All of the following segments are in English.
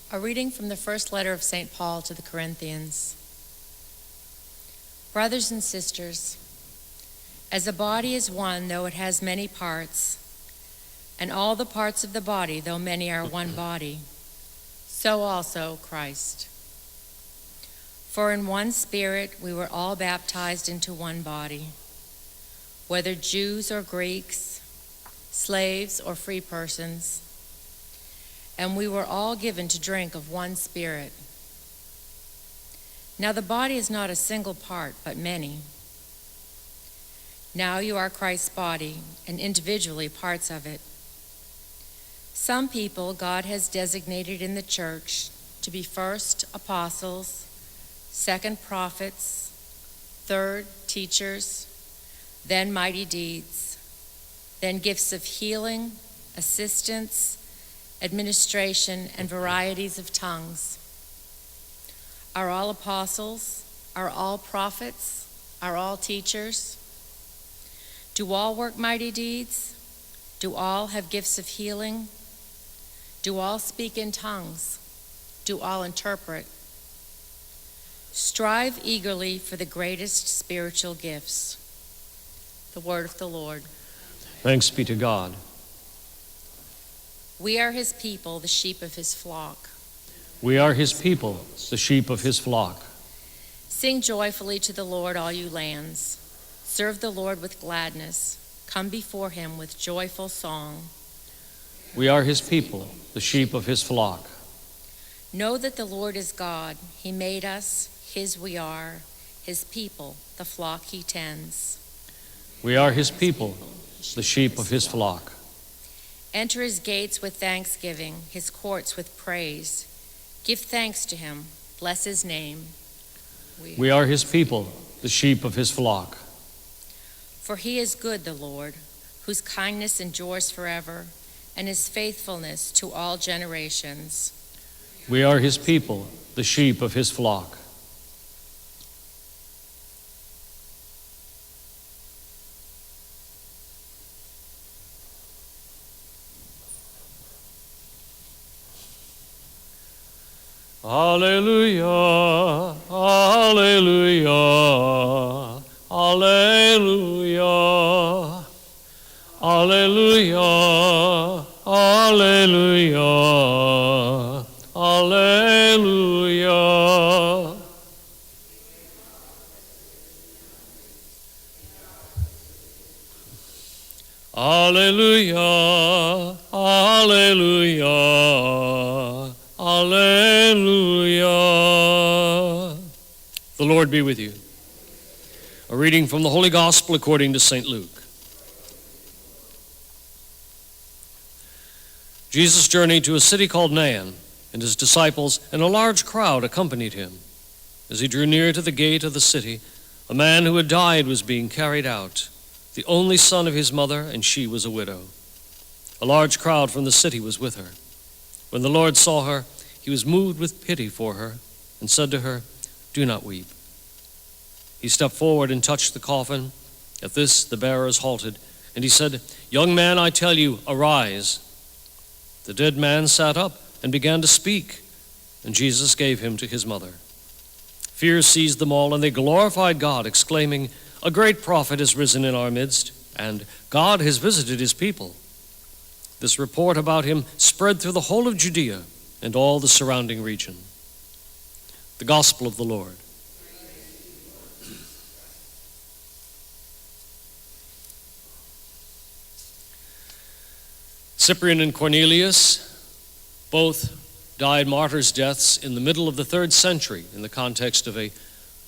A reading from the first letter of St. Paul to the Corinthians. Brothers and sisters, as a body is one, though it has many parts, and all the parts of the body, though many, are one body, so also Christ. For in one Spirit we were all baptized into one body, whether Jews or Greeks, slaves or free persons, and we were all given to drink of one Spirit. Now the body is not a single part, but many. Now you are Christ's body, and individually parts of it. Some people God has designated in the church to be first apostles, second prophets, third teachers, then mighty deeds, then gifts of healing, assistance, administration, and varieties of tongues. Are all apostles? Are all prophets? Are all teachers? Do all work mighty deeds? Do all have gifts of healing? Do all speak in tongues? Do all interpret? Strive eagerly for the greatest spiritual gifts. The word of the Lord. Thanks be to God. We are his people, the sheep of his flock. We are his people, the sheep of his flock. Sing joyfully to the Lord, all you lands. Serve the Lord with gladness. Come before him with joyful song. We are his people, the sheep of his flock. Know that the Lord is God. He made us, his we are, his people, the flock he tends. We are his people, the sheep of his flock. Enter his gates with thanksgiving, his courts with praise. Give thanks to him, bless his name. We are his people, the sheep of his flock. For he is good, the Lord, whose kindness endures forever, and his faithfulness to all generations. We are his people, the sheep of his flock. Hallelujah, hallelujah, hallelujah, hallelujah, hallelujah, hallelujah. Hallelujah, hallelujah, hallelujah. The Lord be with you. A reading from the Holy Gospel according to St. Luke. Jesus journeyed to a city called Nain, and his disciples and a large crowd accompanied him. As he drew near to the gate of the city, a man who had died was being carried out, the only son of his mother, and she was a widow. A large crowd from the city was with her. When the Lord saw her, he was moved with pity for her and said to her, "Do not weep." He stepped forward and touched the coffin. At this, the bearers halted, and he said, "Young man, I tell you, arise." The dead man sat up and began to speak, and Jesus gave him to his mother. Fear seized them all, and they glorified God, exclaiming, "A great prophet has risen in our midst, and God has visited his people." This report about him spread through the whole of Judea and all the surrounding region. The Gospel of the Lord. Cyprian and Cornelius both died martyrs' deaths in the middle of the 3rd century in the context of a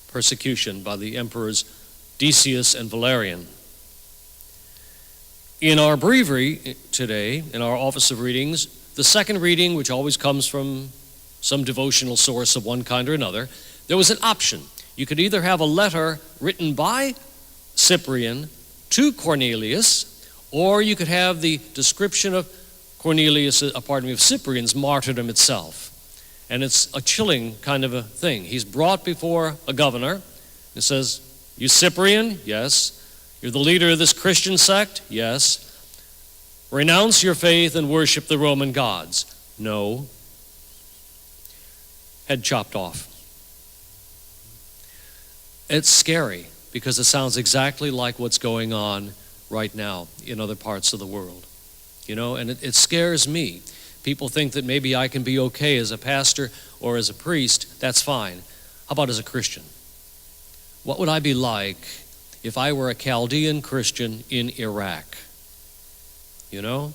persecution by the emperors Decius and Valerian. In our breviary today, in our Office of Readings, the second reading, which always comes from some devotional source of one kind or another, there was an option. You could either have a letter written by Cyprian to Cornelius, or you could have the description of Cyprian's martyrdom itself. And it's a chilling kind of a thing. He's brought before a governor. It says, "You Cyprian?" "Yes." "You're the leader of this Christian sect?" "Yes." "Renounce your faith and worship the Roman gods?" "No." head chopped off. It's scary because it sounds exactly like what's going on right now in other parts of the world. And it scares me. People think that maybe I can be okay as a pastor or as a priest. That's fine. How about as a Christian? What would I be like if I were a Chaldean Christian in Iraq? And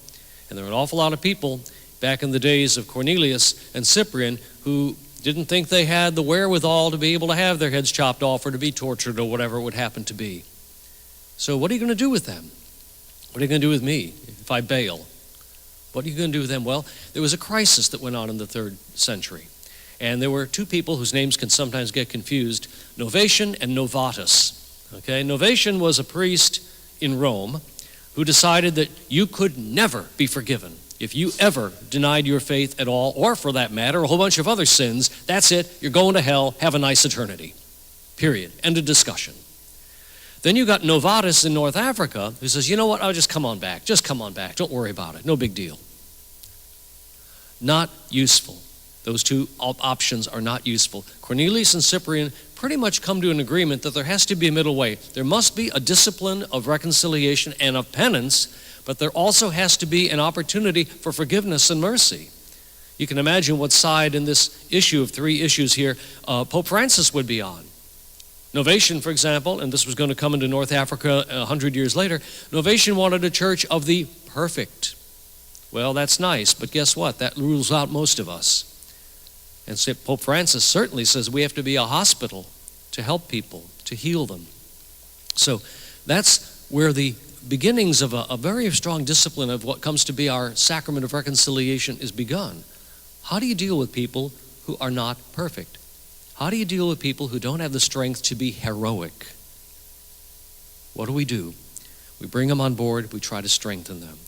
there were an awful lot of people back in the days of Cornelius and Cyprian who didn't think they had the wherewithal to be able to have their heads chopped off or to be tortured or whatever it would happen to be. So what are you going to do with them? What are you going to do with me if I bail? What are you going to do with them? Well, there was a crisis that went on in the 3rd century. And there were two people whose names can sometimes get confused, Novatian and Novatus. Okay, Novatian was a priest in Rome who decided that you could never be forgiven if you ever denied your faith at all, or for that matter, a whole bunch of other sins. That's it, you're going to hell, have a nice eternity. Period. End of discussion. Then you got Novatus in North Africa who says, you know what, I'll just come on back. Just come on back. Don't worry about it. No big deal. Not useful. Those two options are not useful. Cornelius and Cyprian pretty much come to an agreement that there has to be a middle way. There must be a discipline of reconciliation and of penance, but there also has to be an opportunity for forgiveness and mercy. You can imagine what side in this issue of 3 issues here Pope Francis would be on. Novatian, for example, and this was going to come into North Africa 100 years later, Novatian wanted a church of the perfect. Well, that's nice, but guess what? That rules out most of us. And so Pope Francis certainly says we have to be a hospital to help people, to heal them. So that's where the beginnings of a very strong discipline of what comes to be our sacrament of reconciliation is begun. How do you deal with people who are not perfect? How do you deal with people who don't have the strength to be heroic? What do? We bring them on board, we try to strengthen them.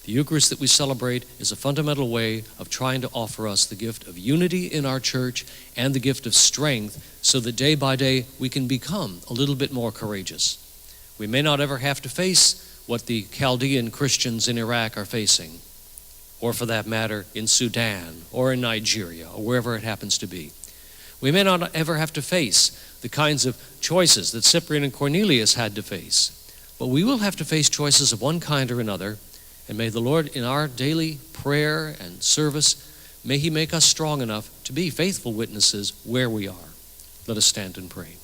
The Eucharist that we celebrate is a fundamental way of trying to offer us the gift of unity in our church and the gift of strength so that day by day we can become a little bit more courageous. We may not ever have to face what the Chaldean Christians in Iraq are facing, or for that matter in Sudan or in Nigeria or wherever it happens to be. We may not ever have to face the kinds of choices that Cyprian and Cornelius had to face, but we will have to face choices of one kind or another. And may the Lord, in our daily prayer and service, may He make us strong enough to be faithful witnesses where we are. Let us stand and pray.